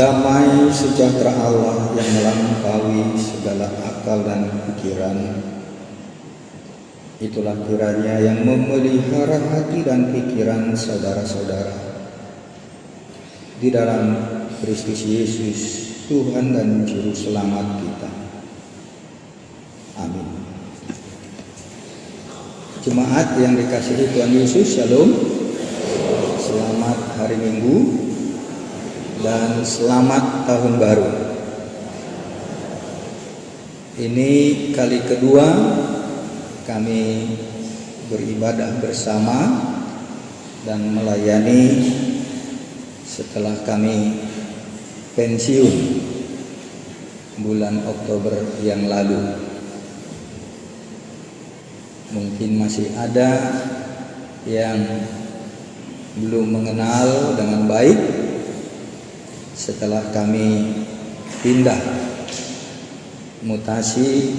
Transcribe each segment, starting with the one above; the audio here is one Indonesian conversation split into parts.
Damai sejahtera Allah yang melampaui segala akal dan pikiran, itulah kiranya yang memelihara hati dan pikiran saudara-saudara di dalam Kristus Yesus, Tuhan dan Juru Selamat kita. Amin. Jemaat yang dikasihi Tuhan Yesus, Shalom. Selamat hari Minggu dan selamat tahun baru. Ini kali kedua kami beribadah bersama dan melayani setelah kami pensiun bulan Oktober yang lalu. Mungkin masih ada yang belum mengenal dengan baik setelah kami pindah mutasi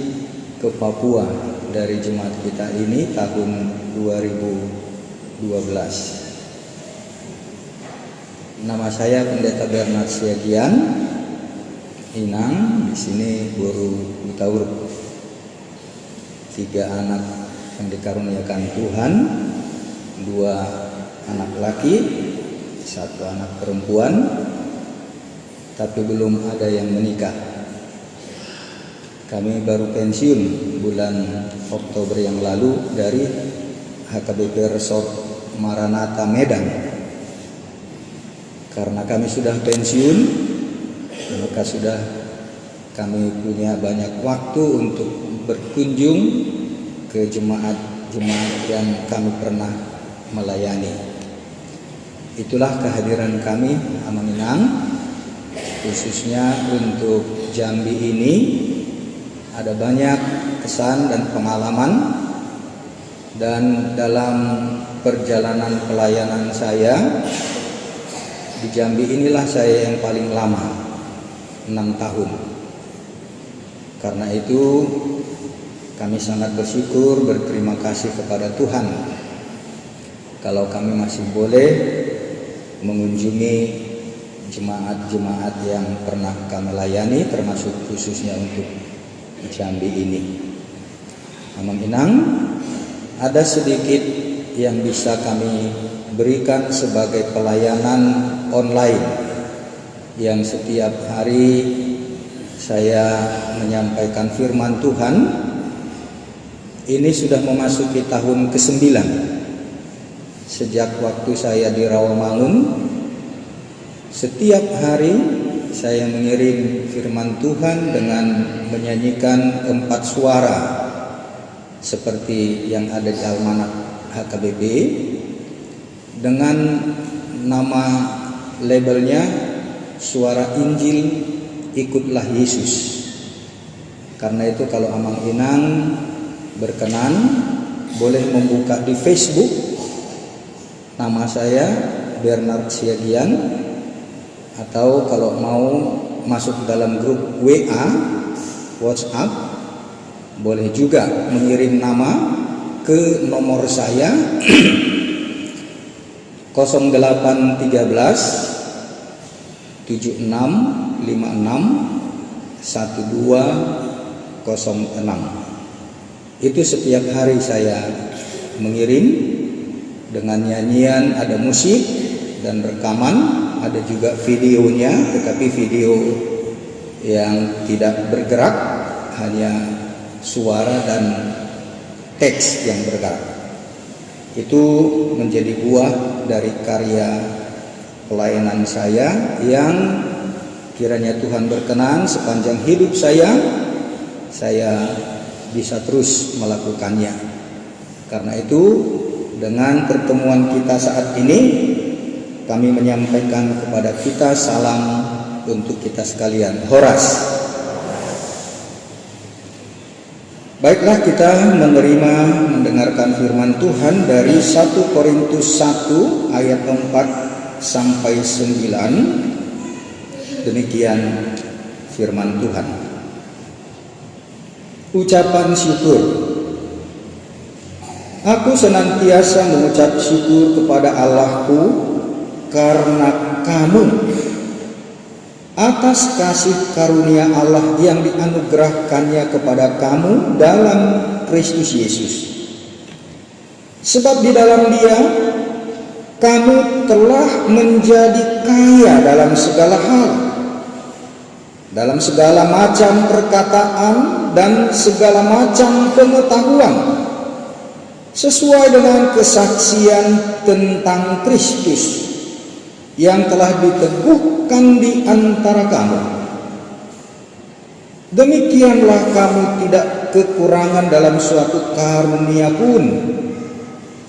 ke Papua dari jemaat kita ini tahun 2012. Nama saya Pendeta Bernard Siagian, Inang, di sini Boru Butaur. 3 anak yang dikaruniakan Tuhan, 2 anak laki, 1 anak perempuan, tapi belum ada yang menikah. Kami baru pensiun bulan Oktober yang lalu dari HKBP Resort Maranatha Medan. Karena kami sudah pensiun, maka sudah kami punya banyak waktu untuk berkunjung ke jemaat-jemaat yang kami pernah melayani. Itulah kehadiran kami Amanginang, khususnya untuk Jambi ini. Ada banyak kesan dan pengalaman, dan dalam perjalanan pelayanan saya di Jambi inilah saya yang paling lama, 6 tahun. Karena itu kami sangat bersyukur, berterima kasih kepada Tuhan kalau kami masih boleh mengunjungi jemaat-jemaat yang pernah kami layani, termasuk khususnya untuk Jambi ini. Amanginang, ada sedikit yang bisa kami berikan sebagai pelayanan online yang setiap hari saya menyampaikan firman Tuhan. Ini sudah memasuki tahun ke-9 sejak waktu saya di Rawamangun. Setiap hari saya mengirim firman Tuhan dengan menyanyikan 4 suara seperti yang ada di almanak HKBP dengan nama labelnya Suara Injil Ikutlah Yesus. Karena itu kalau Amanginang berkenan boleh membuka di Facebook, nama saya Bernard Siagian, atau kalau mau masuk dalam grup WA, WhatsApp, boleh juga mengirim nama ke nomor saya 0813 76 56 1206. Itu setiap hari saya mengirim dengan nyanyian, ada musik dan rekaman. Ada juga videonya, tetapi video yang tidak bergerak, hanya suara dan teks yang bergerak. Itu menjadi buah dari karya pelayanan saya yang kiranya Tuhan berkenan sepanjang hidup saya bisa terus melakukannya. Karena itu dengan pertemuan kita saat ini, kami menyampaikan kepada kita salam untuk kita sekalian. Horas. Baiklah, kita mendengarkan firman Tuhan dari 1 Korintus 1 ayat 4 sampai 9. Demikian firman Tuhan. Ucapan syukur. Aku senantiasa mengucap syukur kepada Allahku karena kamu. atas kasih karunia Allah yang dianugerahkannya kepada kamu dalam Kristus Yesus. Sebab di dalam Dia kamu telah menjadi kaya dalam segala hal, dalam segala macam perkataan dan segala macam pengetahuan, sesuai dengan kesaksian tentang Kristus yang telah diteguhkan di antara kamu. Demikianlah kamu tidak kekurangan dalam suatu karunia pun,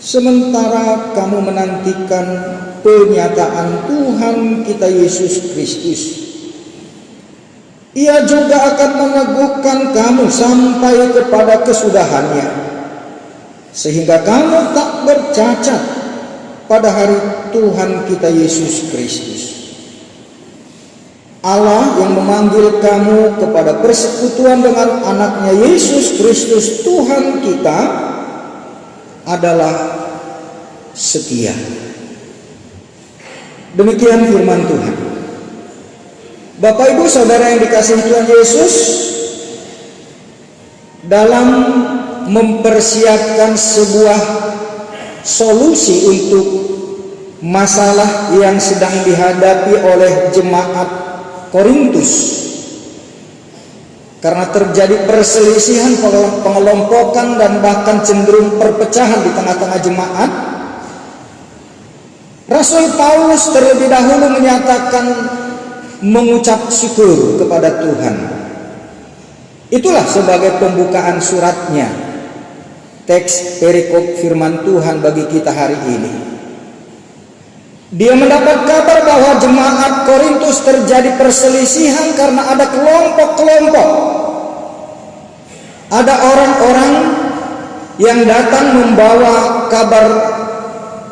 sementara kamu menantikan penyataan Tuhan kita Yesus Kristus. Ia juga akan meneguhkan kamu sampai kepada kesudahannya, sehingga kamu tak bercacat pada hari Tuhan kita Yesus Kristus. Allah yang memanggil kamu kepada persekutuan dengan anaknya Yesus Kristus Tuhan kita adalah setia. Demikian firman Tuhan. Bapak Ibu Saudara yang dikasihi Tuhan Yesus, dalam mempersiapkan sebuah solusi untuk masalah yang sedang dihadapi oleh jemaat Korintus, karena terjadi perselisihan, pengelompokan, dan bahkan cenderung perpecahan di tengah-tengah jemaat, Rasul Paulus terlebih dahulu menyatakan mengucap syukur kepada Tuhan. Itulah sebagai pembukaan suratnya, teks perikop firman Tuhan bagi kita hari ini. Dia mendapat kabar bahwa jemaat Korintus terjadi perselisihan karena ada kelompok-kelompok. Ada orang-orang yang datang membawa kabar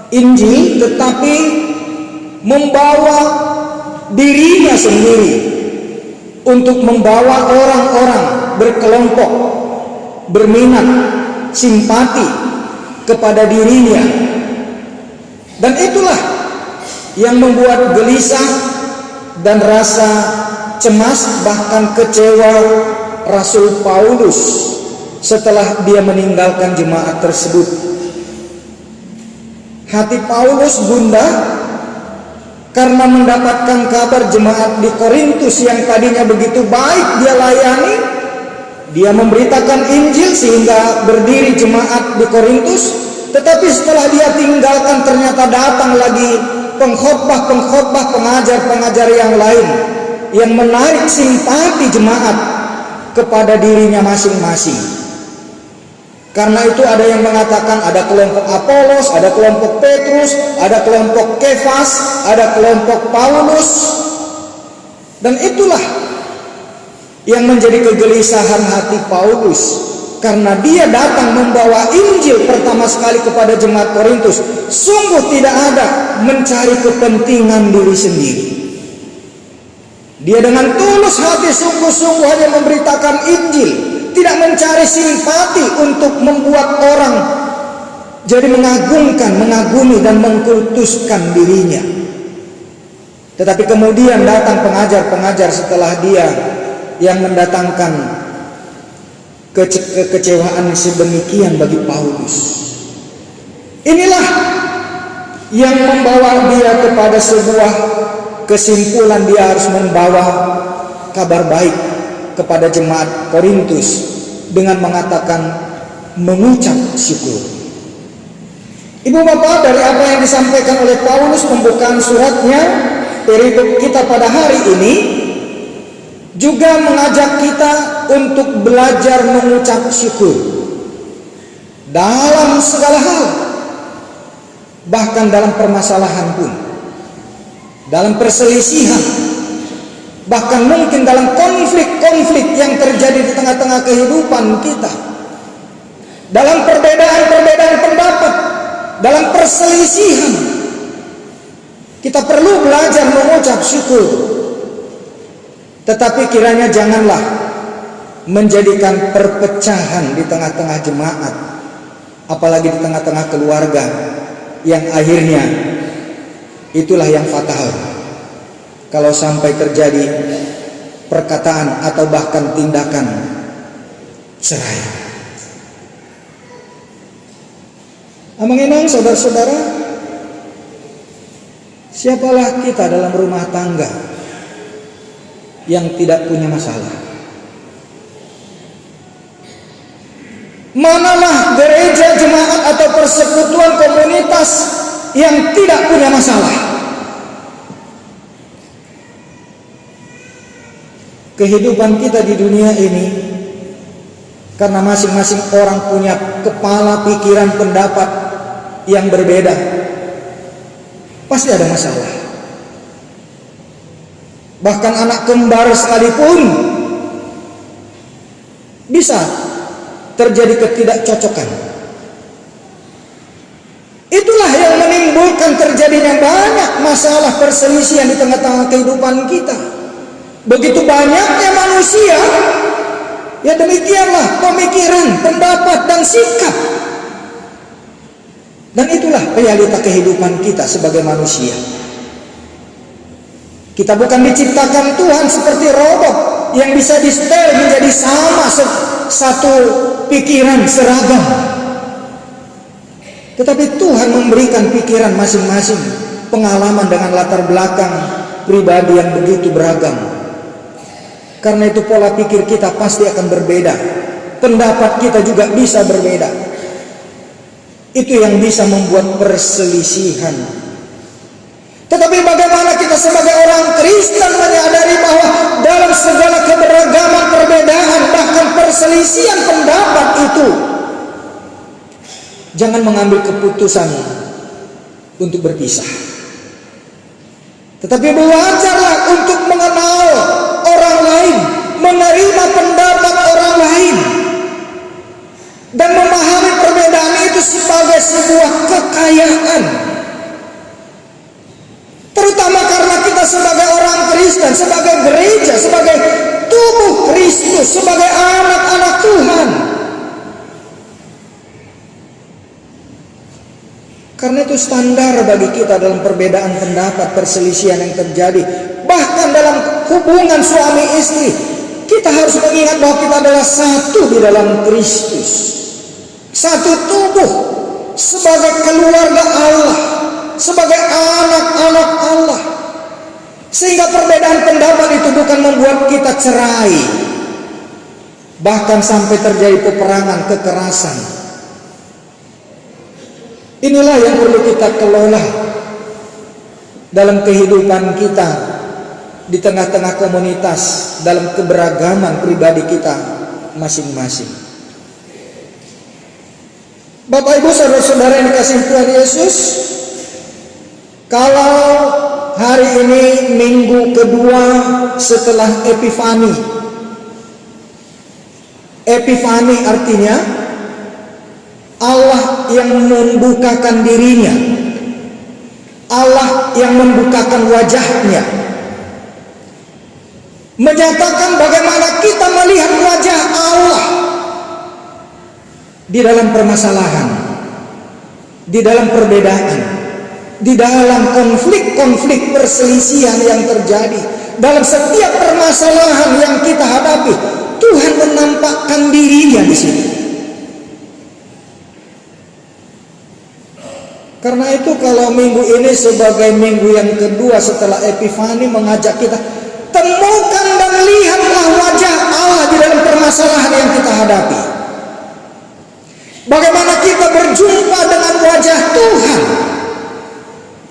Injil tetapi membawa dirinya sendiri untuk membawa orang-orang berkelompok, berminat, simpati kepada dirinya. Dan itulah yang membuat gelisah dan rasa cemas, bahkan kecewa Rasul Paulus setelah dia meninggalkan jemaat tersebut. Hati Paulus gundah karena mendapatkan kabar jemaat di Korintus yang tadinya begitu baik dia layani. Dia memberitakan Injil sehingga berdiri jemaat di Korintus, tetapi setelah dia tinggalkan ternyata datang lagi pengkhotbah, pengajar-pengajar yang lain yang menarik simpati jemaat kepada dirinya masing-masing. Karena itu ada yang mengatakan ada kelompok Apolos, ada kelompok Petrus, ada kelompok Kefas, ada kelompok Paulus. Dan itulah yang menjadi kegelisahan hati Paulus, karena dia datang membawa Injil pertama sekali kepada jemaat Korintus, sungguh tidak ada mencari kepentingan diri sendiri. Dia dengan tulus hati sungguh-sungguh hanya memberitakan Injil, tidak mencari simpati untuk membuat orang jadi mengagumi dan mengkultuskan dirinya. Tetapi kemudian datang pengajar-pengajar setelah dia yang mendatangkan kekecewaan sedemikian bagi Paulus. Inilah yang membawa dia kepada sebuah kesimpulan, dia harus membawa kabar baik kepada jemaat Korintus dengan mengatakan mengucap syukur. Ibu bapak, dari apa yang disampaikan oleh Paulus pembukaan suratnya, perikop kita pada hari ini juga mengajak kita untuk belajar mengucap syukur dalam segala hal, bahkan dalam permasalahan pun, dalam perselisihan, bahkan mungkin dalam konflik-konflik yang terjadi di tengah-tengah kehidupan kita, dalam perbedaan-perbedaan pendapat, dalam perselisihan, kita perlu belajar mengucap syukur. Tetapi kiranya janganlah menjadikan perpecahan di tengah-tengah jemaat, apalagi di tengah-tengah keluarga, yang akhirnya itulah yang fatal. kalau sampai terjadi perkataan atau bahkan tindakan cerai. Mengenang saudara-saudara, siapalah kita dalam rumah tangga yang tidak punya masalah? Manalah gereja, jemaat atau persekutuan komunitas yang tidak punya masalah? Kehidupan kita di dunia ini, karena masing-masing orang punya kepala, pikiran, pendapat yang berbeda, pasti ada masalah. Bahkan anak kembar sekalipun bisa terjadi ketidakcocokan. Itulah yang menimbulkan terjadinya banyak masalah perselisihan di tengah-tengah kehidupan kita. Begitu banyaknya manusia, ya demikianlah pemikiran, pendapat, dan sikap. Dan itulah realita kehidupan kita sebagai manusia. Kita bukan diciptakan Tuhan seperti robot yang bisa di-setel menjadi sama, satu pikiran, seragam. Tetapi Tuhan memberikan pikiran masing-masing, pengalaman dengan latar belakang pribadi yang begitu beragam. Karena itu pola pikir kita pasti akan berbeda, pendapat kita juga bisa berbeda. Itu yang bisa membuat perselisihan. Tetapi bagaimana kita sebagai orang Kristen menyadari bahwa dalam segala keberagaman, perbedaan, bahkan perselisihan pendapat itu, jangan mengambil keputusan untuk berpisah. Tetapi belajarlah untuk mengenal orang lain, menerima pendapat orang lain, dan memahami perbedaan itu sebagai sebuah kekayaan. Terutama karena kita sebagai orang Kristen, sebagai gereja, sebagai tubuh Kristus, sebagai anak-anak Tuhan. Karena itu standar bagi kita dalam perbedaan pendapat, perselisihan yang terjadi. Bahkan dalam hubungan suami istri, kita harus mengingat bahwa kita adalah satu di dalam Kristus. Satu tubuh, sebagai keluarga Allah, sebagai anak-anak Allah. Sehingga perbedaan pendapat itu bukan membuat kita cerai, bahkan sampai terjadi peperangan, kekerasan. Inilah yang perlu kita kelola dalam kehidupan kita di tengah-tengah komunitas, dalam keberagaman pribadi kita masing-masing. Bapak Ibu saudara-saudara yang dikasihi Tuhan Yesus, kalau hari ini minggu kedua setelah Epifani. Epifani artinya Allah yang membukakan dirinya, Allah yang membukakan wajahnya, menyatakan bagaimana kita melihat wajah Allah di dalam permasalahan, di dalam perbedaan, di dalam konflik-konflik perselisihan yang terjadi. Dalam setiap permasalahan yang kita hadapi, Tuhan menampakkan dirinya di sini. Karena itu kalau minggu ini sebagai minggu yang kedua setelah Epifani mengajak kita, temukan dan lihatlah wajah Allah di dalam permasalahan yang kita hadapi. Bagaimana kita berjumpa dengan wajah Tuhan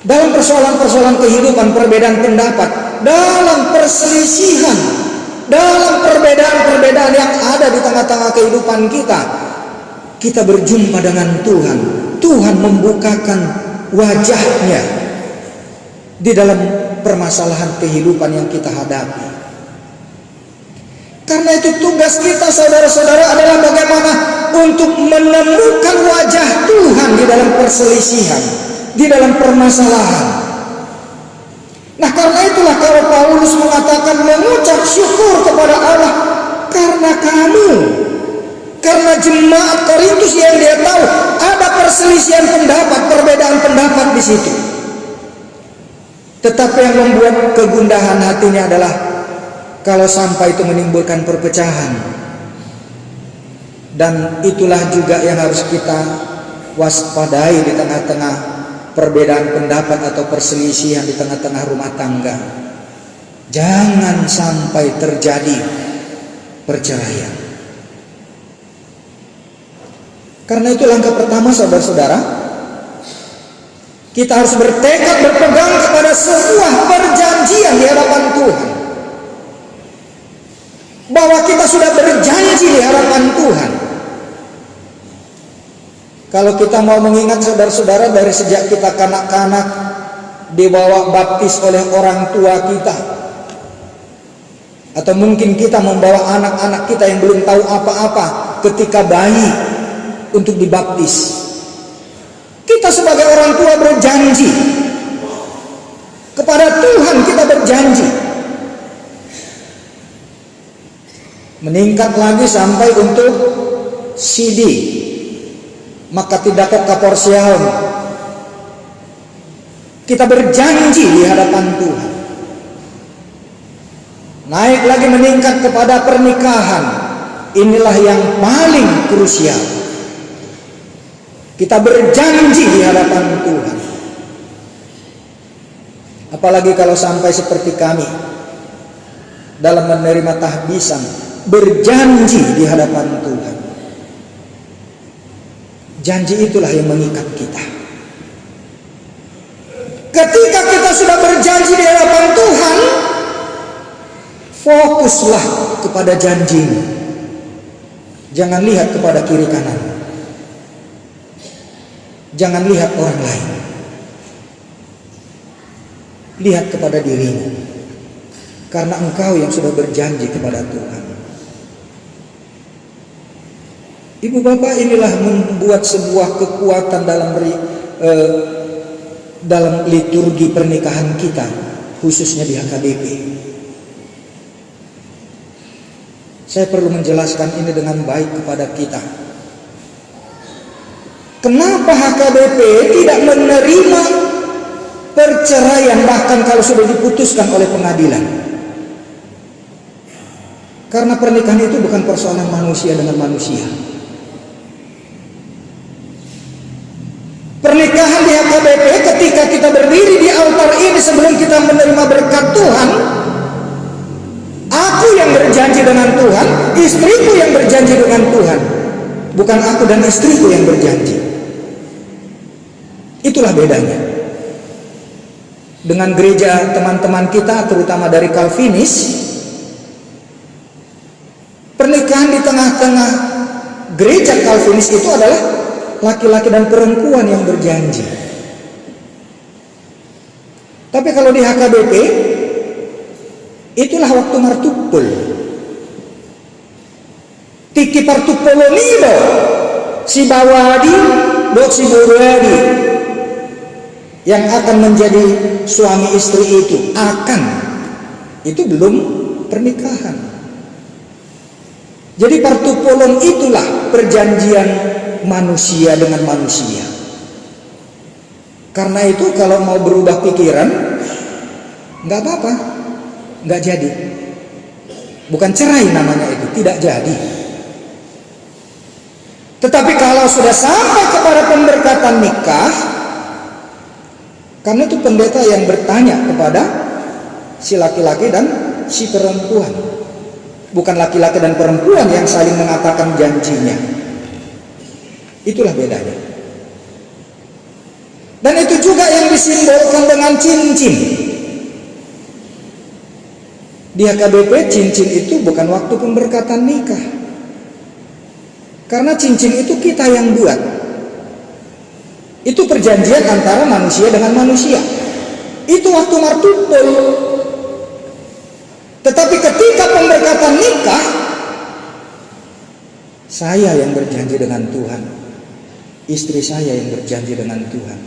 dalam persoalan-persoalan kehidupan, perbedaan pendapat, dalam perselisihan, dalam perbedaan-perbedaan yang ada di tengah-tengah kehidupan kita. Kita berjumpa dengan Tuhan. Tuhan membukakan wajahnya di dalam permasalahan kehidupan yang kita hadapi. Karena itu tugas kita saudara-saudara adalah bagaimana untuk menemukan wajah Tuhan di dalam perselisihan, di dalam permasalahan. Nah karena itulah kalau Paulus mengatakan mengucap syukur kepada Allah karena kamu, karena jemaat Korintus yang dia tahu ada perselisihan pendapat, perbedaan pendapat di situ. Tetapi yang membuat kegundahan hatinya adalah kalau sampai itu menimbulkan perpecahan. Dan itulah juga yang harus kita waspadai di tengah-tengah perbedaan pendapat atau perselisihan di tengah-tengah rumah tangga. Jangan sampai terjadi perceraian. Karena itu langkah pertama, saudara-saudara, kita harus bertekad berpegang kepada sebuah perjanjian di hadapan Tuhan. Bahwa kita sudah berjanji di hadapan Tuhan. Kalau kita mau mengingat saudara-saudara, dari sejak kita kanak-kanak dibawa baptis oleh orang tua kita, atau mungkin kita membawa anak-anak kita yang belum tahu apa-apa ketika bayi untuk dibaptis, kita sebagai orang tua berjanji kepada Tuhan, kita berjanji. Meningkat lagi sampai untuk CD, maka tidak kok kaporsiaun. Kita berjanji di hadapan Tuhan. Naik lagi meningkat kepada pernikahan. Inilah yang paling krusial. Kita berjanji di hadapan Tuhan. Apalagi kalau sampai seperti kami dalam menerima tahbisan, berjanji di hadapan Tuhan. Janji itulah yang mengikat kita. Ketika kita sudah berjanji di hadapan Tuhan, fokuslah kepada janjimu. Jangan lihat kepada kiri kanan. Jangan lihat orang lain. Lihat kepada dirimu. Karena engkau yang sudah berjanji kepada Tuhan. Ibu bapak, inilah membuat sebuah kekuatan dalam liturgi pernikahan kita, khususnya di HKBP. Saya perlu menjelaskan ini dengan baik kepada kita. Kenapa HKBP tidak menerima perceraian bahkan kalau sudah diputuskan oleh pengadilan? Karena pernikahan itu bukan persoalan manusia dengan manusia. Pernikahan di HKBP, ketika kita berdiri di altar ini sebelum kita menerima berkat Tuhan, aku yang berjanji dengan Tuhan, istriku yang berjanji dengan Tuhan, bukan aku dan istriku yang berjanji. Itulah bedanya dengan gereja teman-teman kita, terutama dari Calvinis. Pernikahan di tengah-tengah gereja Calvinis itu adalah laki-laki dan perempuan yang berjanji. Tapi kalau di HKBP, itulah waktu martupul. Tiki partupolonido, si bawadi, dok si buruadi, yang akan menjadi suami istri itu itu belum pernikahan. Jadi partupolon itulah perjanjian manusia dengan manusia. Karena itu kalau mau berubah pikiran, nggak apa-apa, nggak jadi. Bukan cerai namanya itu, tidak jadi. Tetapi kalau sudah sampai kepada pemberkatan nikah, karena itu pendeta yang bertanya kepada si laki-laki dan si perempuan, bukan laki-laki dan perempuan yang saling mengatakan janjinya. Itulah bedanya. Dan itu juga yang disimbolkan dengan cincin. Di HKBP cincin itu bukan waktu pemberkatan nikah. Karena cincin itu kita yang buat. Itu perjanjian antara manusia dengan manusia. Itu waktu martupol. Tetapi ketika pemberkatan nikah, saya yang berjanji dengan Tuhan, istri saya yang berjanji dengan Tuhan.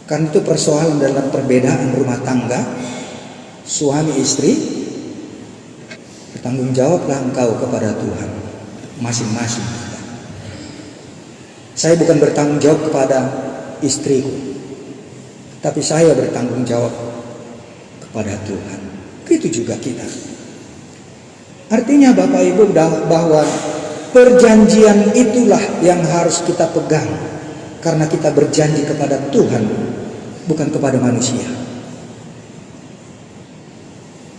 Kan itu persoalan dalam perbedaan rumah tangga, suami istri, bertanggung jawablah engkau kepada Tuhan masing-masing. Saya bukan bertanggung jawab kepada istriku, tapi saya bertanggung jawab kepada Tuhan. Begitu juga kita. Artinya Bapak Ibu bahwa perjanjian itulah yang harus kita pegang, karena kita berjanji kepada Tuhan, bukan kepada manusia.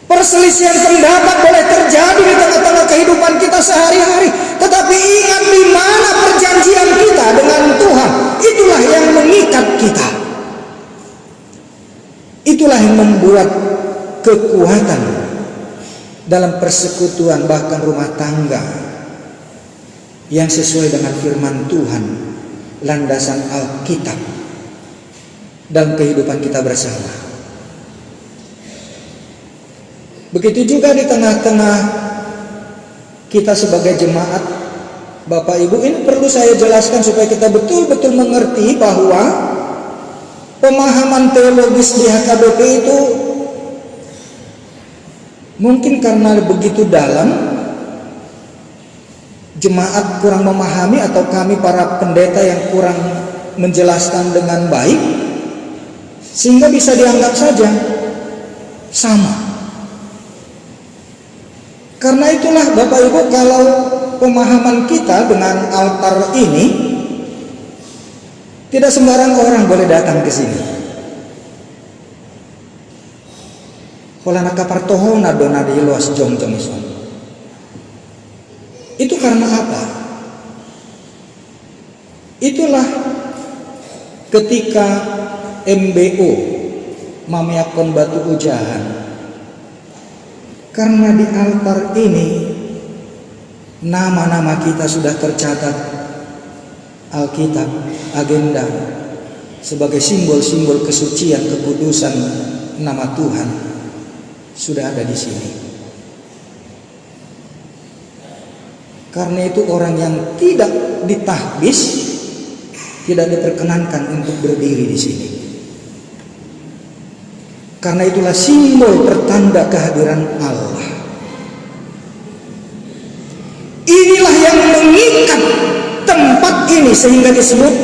Perselisihan pendapat boleh terjadi di tengah-tengah kehidupan kita sehari-hari, tetapi ingat di mana perjanjian kita dengan Tuhan, itulah yang mengikat kita. Itulah yang membuat kekuatan dalam persekutuan, bahkan rumah tangga yang sesuai dengan firman Tuhan, landasan Alkitab dalam kehidupan kita bersama. Begitu juga di tengah-tengah kita sebagai jemaat, Bapak Ibu, ini perlu saya jelaskan supaya kita betul-betul mengerti bahwa pemahaman teologis di HKBP itu mungkin karena begitu dalam, jemaat kurang memahami, atau kami para pendeta yang kurang menjelaskan dengan baik, sehingga bisa dianggap saja sama. Karena itulah Bapak Ibu, kalau pemahaman kita dengan altar ini, tidak sembarang orang boleh datang ke sini. Holana kapartohona dona di luas jong-jong ison. Itu karena apa? Itulah ketika MBO mamiakon batu ujahan. Karena di altar ini nama-nama kita sudah tercatat Alkitab, agenda, sebagai simbol-simbol kesucian, kekudusan nama Tuhan sudah ada di sini. Karena itu orang yang tidak ditahbis tidak diperkenankan untuk berdiri di sini. Karena itulah simbol pertanda kehadiran Allah. Inilah yang mengikat tempat ini sehingga disebut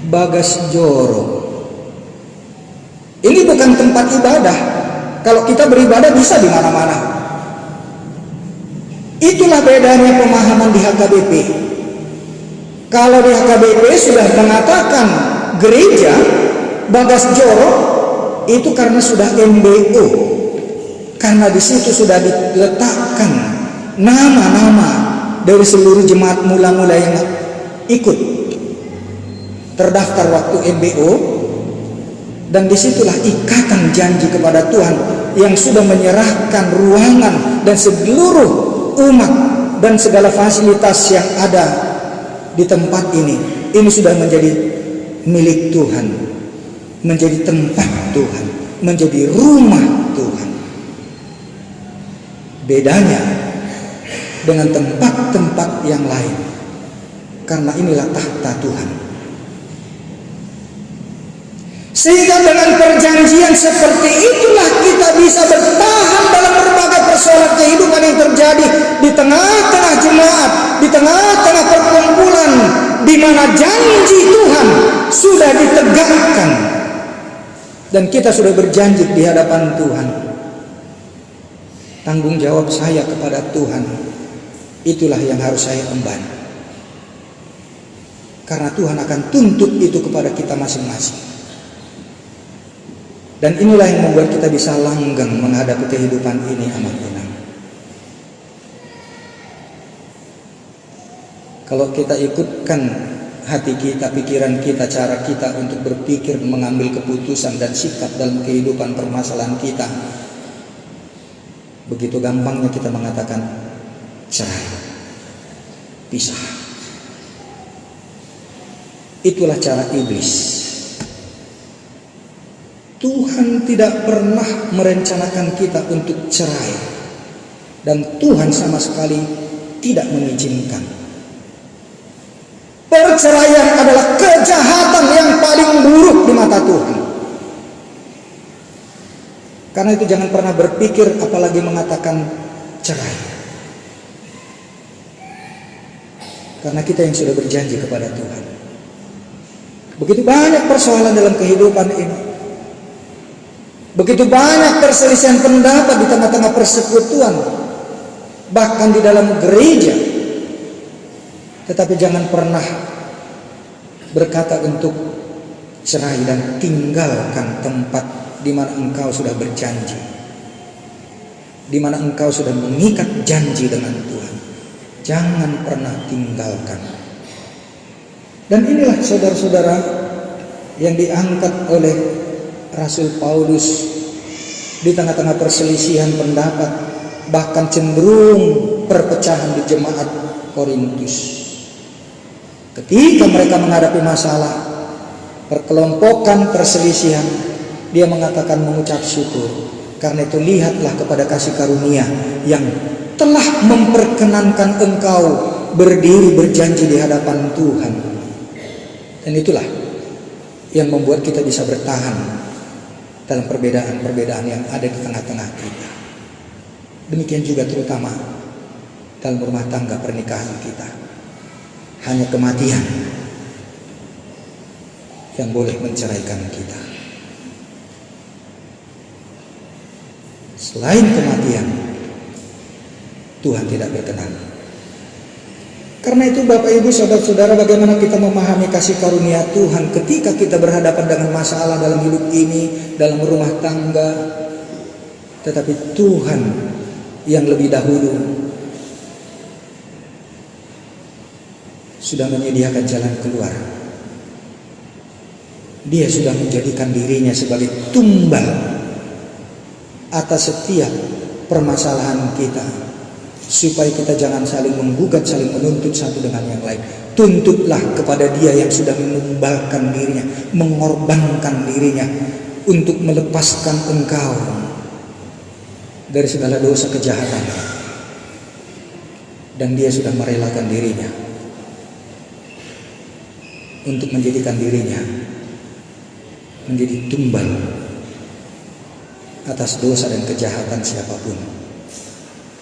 Bagas Joro. Ini bukan tempat ibadah. Kalau kita beribadah bisa di mana-mana. Itulah bedanya pemahaman di HKBP. Kalau di HKBP sudah mengatakan gereja Bagas Joro, itu karena sudah MBO, karena di situ sudah diletakkan nama-nama dari seluruh jemaat mula-mula yang ikut terdaftar waktu MBO, dan disitulah ikatan janji kepada Tuhan yang sudah menyerahkan ruangan dan seluruh umat dan segala fasilitas yang ada di tempat ini. Ini sudah menjadi milik Tuhan, menjadi tempat Tuhan, menjadi rumah Tuhan. Bedanya dengan tempat-tempat yang lain, karena inilah tahta Tuhan. Sehingga dengan perjanjian seperti itulah kita bisa bertahan dalam berbagai persoalan kehidupan yang terjadi di tengah-tengah jemaat, di tengah-tengah perkumpulan, di mana janji Tuhan sudah ditegakkan. Dan kita sudah berjanji di hadapan Tuhan. Tanggung jawab saya kepada Tuhan, itulah yang harus saya emban. Karena Tuhan akan tuntut itu kepada kita masing-masing. Dan inilah yang membuat kita bisa langgeng menghadapi kehidupan ini amat tenang. Kalau kita ikutkan hati kita, pikiran kita, cara kita untuk berpikir, mengambil keputusan dan sikap dalam kehidupan permasalahan kita, begitu gampangnya kita mengatakan cerai, pisah. Itulah cara iblis. Tuhan tidak pernah merencanakan kita untuk cerai, dan Tuhan sama sekali tidak mengizinkan. Perceraian adalah kejahatan yang paling buruk di mata Tuhan. Karena itu jangan pernah berpikir apalagi mengatakan cerai. Karena kita yang sudah berjanji kepada Tuhan. Begitu banyak persoalan dalam kehidupan ini. Begitu banyak perselisihan pendapat di tengah-tengah persekutuan, bahkan di dalam gereja. Tetapi jangan pernah berkata untuk cerai dan tinggalkan tempat di mana engkau sudah berjanji, di mana engkau sudah mengikat janji dengan Tuhan. Jangan pernah tinggalkan. Dan inilah saudara-saudara yang diangkat oleh Rasul Paulus di tengah-tengah perselisihan pendapat, bahkan cenderung perpecahan di jemaat Korintus. Ketika mereka menghadapi masalah, perkelompokan, perselisihan, dia mengatakan mengucap syukur. Karena itu lihatlah kepada kasih karunia yang telah memperkenankan engkau berdiri berjanji di hadapan Tuhan. Dan itulah yang membuat kita bisa bertahan dalam perbedaan-perbedaan yang ada di tengah-tengah kita. Demikian juga terutama dalam rumah tangga pernikahan kita. Hanya kematian yang boleh menceraikan kita. Selain kematian, Tuhan tidak berkenan. Karena itu Bapak Ibu Saudara-saudara, bagaimana kita memahami kasih karunia Tuhan ketika kita berhadapan dengan masalah dalam hidup ini, dalam rumah tangga. Tetapi Tuhan yang lebih dahulu sudah menyediakan jalan keluar. Dia sudah menjadikan dirinya sebagai tumbal atas setiap permasalahan kita, supaya kita jangan saling menggugat, saling menuntut satu dengan yang lain. Tuntutlah kepada Dia yang sudah menumbalkan dirinya, mengorbankan dirinya untuk melepaskan engkau dari segala dosa kejahatan. Dan Dia sudah merelakan dirinya untuk menjadikan dirinya menjadi tumbal atas dosa dan kejahatan siapapun.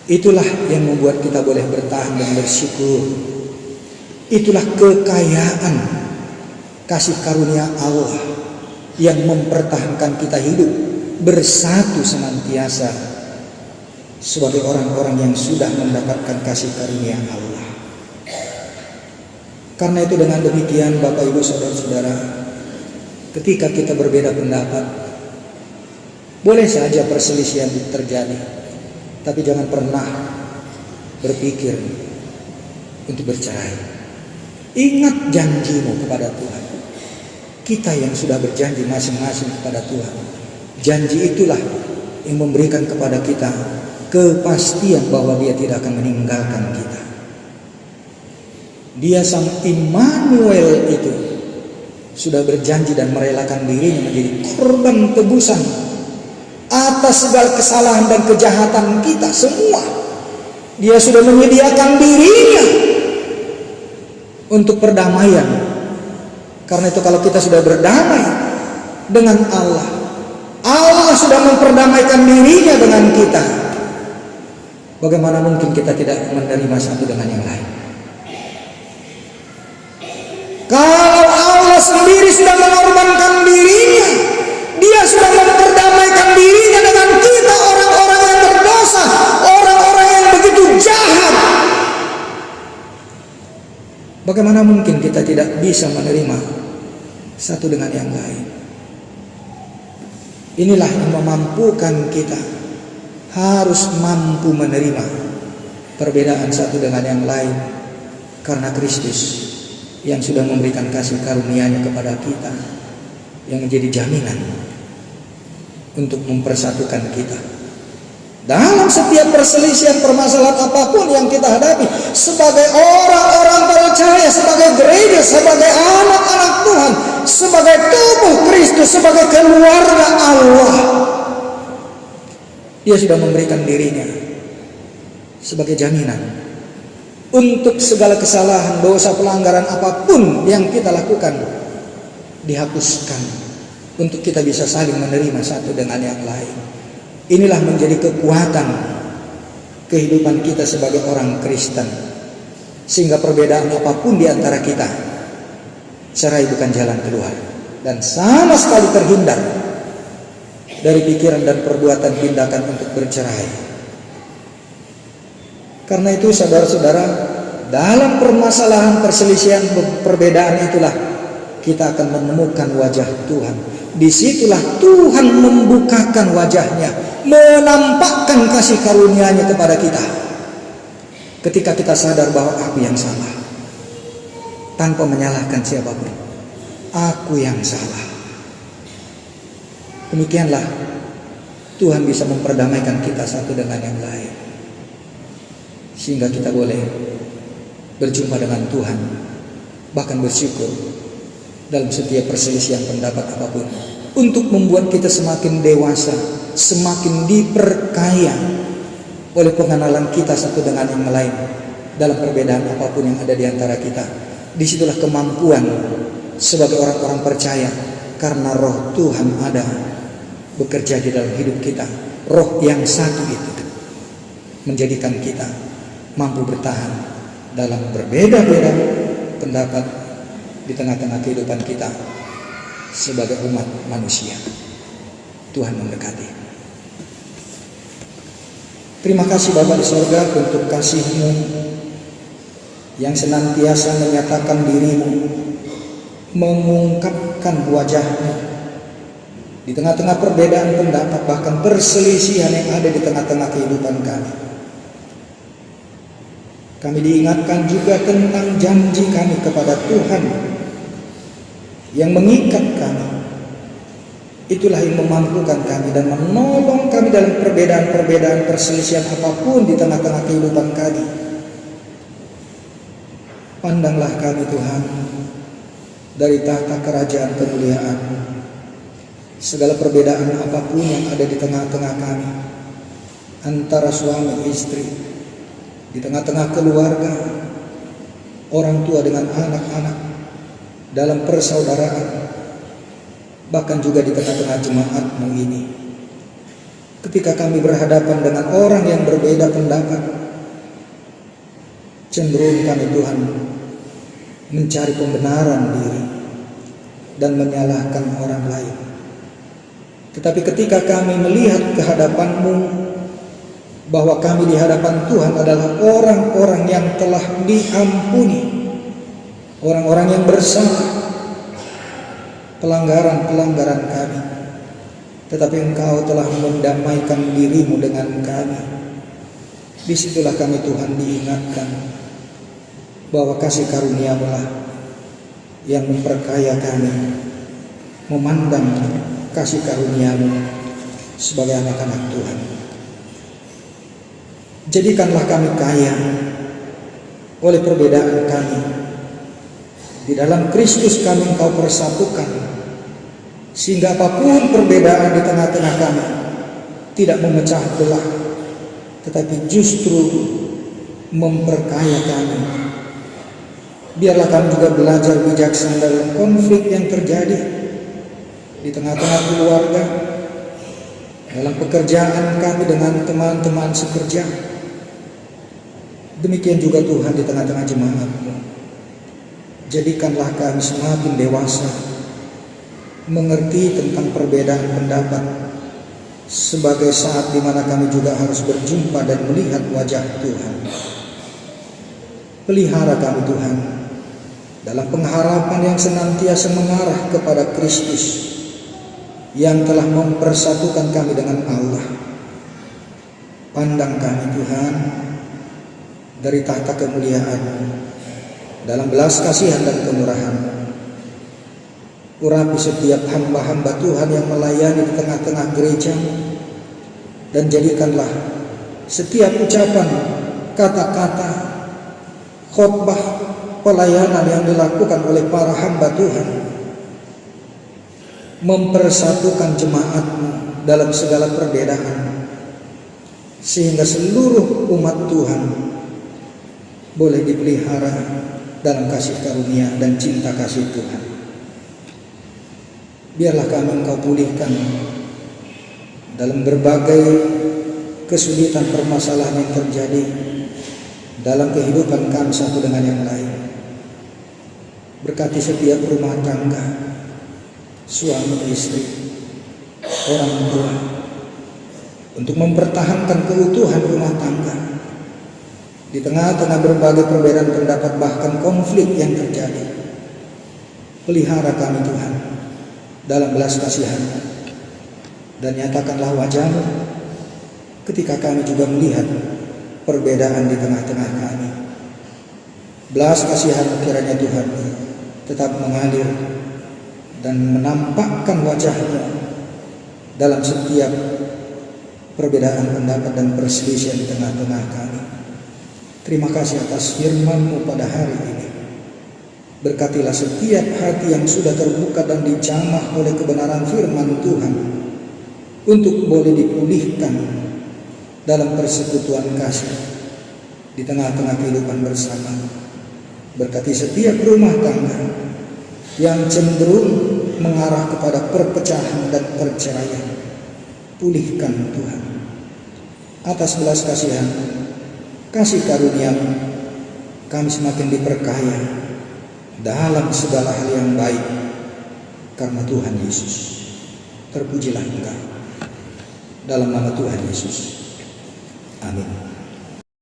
Itulah yang membuat kita boleh bertahan dan bersyukur. Itulah kekayaan kasih karunia Allah yang mempertahankan kita hidup bersatu senantiasa sebagai orang-orang yang sudah mendapatkan kasih karunia Allah. Karena itu dengan demikian Bapak Ibu Saudara-saudara, ketika kita berbeda pendapat, boleh saja perselisihan terjadi, tapi jangan pernah berpikir untuk bercerai. Ingat janjimu kepada Tuhan. Kita yang sudah berjanji masing-masing kepada Tuhan, janji itulah yang memberikan kepada kita kepastian bahwa Dia tidak akan meninggalkan kita. Dia Sang Immanuel itu sudah berjanji dan merelakan dirinya menjadi korban tebusan atas segala kesalahan dan kejahatan kita semua. Dia sudah menyediakan dirinya untuk perdamaian. Karena itu kalau kita sudah berdamai dengan Allah, Allah sudah memperdamaikan dirinya dengan kita. Bagaimana mungkin kita tidak menerima satu dengan yang lain? Kalau Allah sendiri sudah mengorbankan dirinya, Dia sudah memperdamaikan dirinya dengan kita, orang-orang yang berdosa, orang-orang yang begitu jahat. Bagaimana mungkin kita tidak bisa menerima satu dengan yang lain? Inilah yang memampukan kita harus mampu menerima perbedaan satu dengan yang lain, karena Kristus yang sudah memberikan kasih karunia-Nya kepada kita, yang menjadi jaminan untuk mempersatukan kita dalam setiap perselisihan permasalahan apapun yang kita hadapi sebagai orang-orang percaya, sebagai gereja, sebagai anak-anak Tuhan, sebagai tubuh Kristus, sebagai keluarga Allah. Dia sudah memberikan dirinya sebagai jaminan untuk segala kesalahan, dosa, pelanggaran apapun yang kita lakukan dihapuskan, untuk kita bisa saling menerima satu dengan yang lain. Inilah menjadi kekuatan kehidupan kita sebagai orang Kristen, sehingga perbedaan apapun di antara kita cerai bukan jalan keluar, dan sama sekali terhindar dari pikiran dan perbuatan tindakan untuk bercerai. Karena itu saudara-saudara, dalam permasalahan perselisihan perbedaan itulah kita akan menemukan wajah Tuhan. Disitulah Tuhan membukakan wajahnya, menampakkan kasih karunia-Nya kepada kita. Ketika kita sadar bahwa aku yang salah, tanpa menyalahkan siapapun, aku yang salah. Demikianlah Tuhan bisa memperdamaikan kita satu dengan yang lain, sehingga kita boleh berjumpa dengan Tuhan, bahkan bersyukur dalam setiap perselisihan pendapat apapun, untuk membuat kita semakin dewasa, semakin diperkaya oleh pengenalan kita satu dengan yang lain dalam perbedaan apapun yang ada di antara kita. Disitulah kemampuan sebagai orang-orang percaya, karena roh Tuhan ada bekerja di dalam hidup kita. Roh yang satu itu menjadikan kita mampu bertahan dalam berbeda-beda pendapat di tengah-tengah kehidupan kita sebagai umat manusia. Tuhan memberkati. Terima kasih Bapa di surga untuk kasih-Mu yang senantiasa menyatakan diri-Mu, mengungkapkan wajah-Mu di tengah-tengah perbedaan pendapat, bahkan perselisihan yang ada di tengah-tengah kehidupan kami. Kami diingatkan juga tentang janji kami kepada Tuhan yang mengikat kami. Itulah yang memampukan kami dan menolong kami dalam perbedaan-perbedaan perselisihan apapun di tengah-tengah kehidupan kami. Pandanglah kami Tuhan dari tahta kerajaan kemuliaan. Segala perbedaan apapun yang ada di tengah-tengah kami, antara suami istri, di tengah-tengah keluarga, orang tua dengan anak-anak, dalam persaudaraan, bahkan juga di tengah-tengah jemaat-Mu ini. Ketika kami berhadapan dengan orang yang berbeda pendapat, cenderung kami Tuhan mencari pembenaran diri dan menyalahkan orang lain. Tetapi ketika kami melihat ke hadapan-Mu, bahwa kami di hadapan Tuhan adalah orang-orang yang telah diampuni, orang-orang yang bersalah pelanggaran-pelanggaran kami, tetapi Engkau telah mendamaikan diri-Mu dengan kami. Disitulah kami Tuhan diingatkan bahwa kasih karunia-Mu lah yang memperkaya kami, memandang kasih karunia-Mu sebagai anak-anak Tuhan. Jadikanlah kami kaya oleh perbedaan kami. Di dalam Kristus kami Engkau persatukan, sehingga apapun perbedaan di tengah-tengah kami tidak memecah belah, tetapi justru memperkaya kami. Biarlah kami juga belajar bijaksana dalam konflik yang terjadi di tengah-tengah keluarga, dalam pekerjaan kami dengan teman-teman sekerja. Demikian juga Tuhan di tengah-tengah jemaat-Mu. Jadikanlah kami semakin dewasa, mengerti tentang perbedaan pendapat, sebagai saat di mana kami juga harus berjumpa dan melihat wajah Tuhan. Pelihara kami Tuhan dalam pengharapan yang senantiasa mengarah kepada Kristus yang telah mempersatukan kami dengan Allah. Pandang kami Tuhan dari tahta kemuliaan dalam belas kasihan dan kemurahan. Urapi setiap hamba-hamba Tuhan yang melayani di tengah-tengah gereja, dan jadikanlah setiap ucapan, kata-kata, khotbah, pelayanan yang dilakukan oleh para hamba Tuhan mempersatukan jemaat-Mu dalam segala perbedaan, sehingga seluruh umat Tuhan boleh dipelihara dalam kasih karunia dan cinta kasih Tuhan. Biarlah kami Engkau pulihkan dalam berbagai kesulitan permasalahan yang terjadi dalam kehidupan kami satu dengan yang lain. Berkati setiap rumah tangga, suami istri, orang tua, untuk mempertahankan keutuhan rumah tangga di tengah-tengah berbagai perbedaan pendapat bahkan konflik yang terjadi. Pelihara kami Tuhan dalam belas kasihan, dan nyatakanlah wajah-Mu ketika kami juga melihat perbedaan di tengah-tengah kami. Belas kasihan kiranya Tuhan tetap mengalir dan menampakkan wajah-Mu dalam setiap perbedaan pendapat dan perselisihan di tengah-tengah kami. Terima kasih atas firman-Mu pada hari ini. Berkatilah setiap hati yang sudah terbuka dan dijamah oleh kebenaran firman Tuhan untuk boleh dipulihkan dalam persekutuan kasih di tengah-tengah kehidupan bersama. Berkati setiap rumah tangga yang cenderung mengarah kepada perpecahan dan perceraian. Pulihkan Tuhan. Atas belas kasihan, kasih karunia-Mu, kami semakin diperkaya dalam segala hal yang baik karena Tuhan Yesus. Terpujilah Engkau dalam nama Tuhan Yesus. Amin.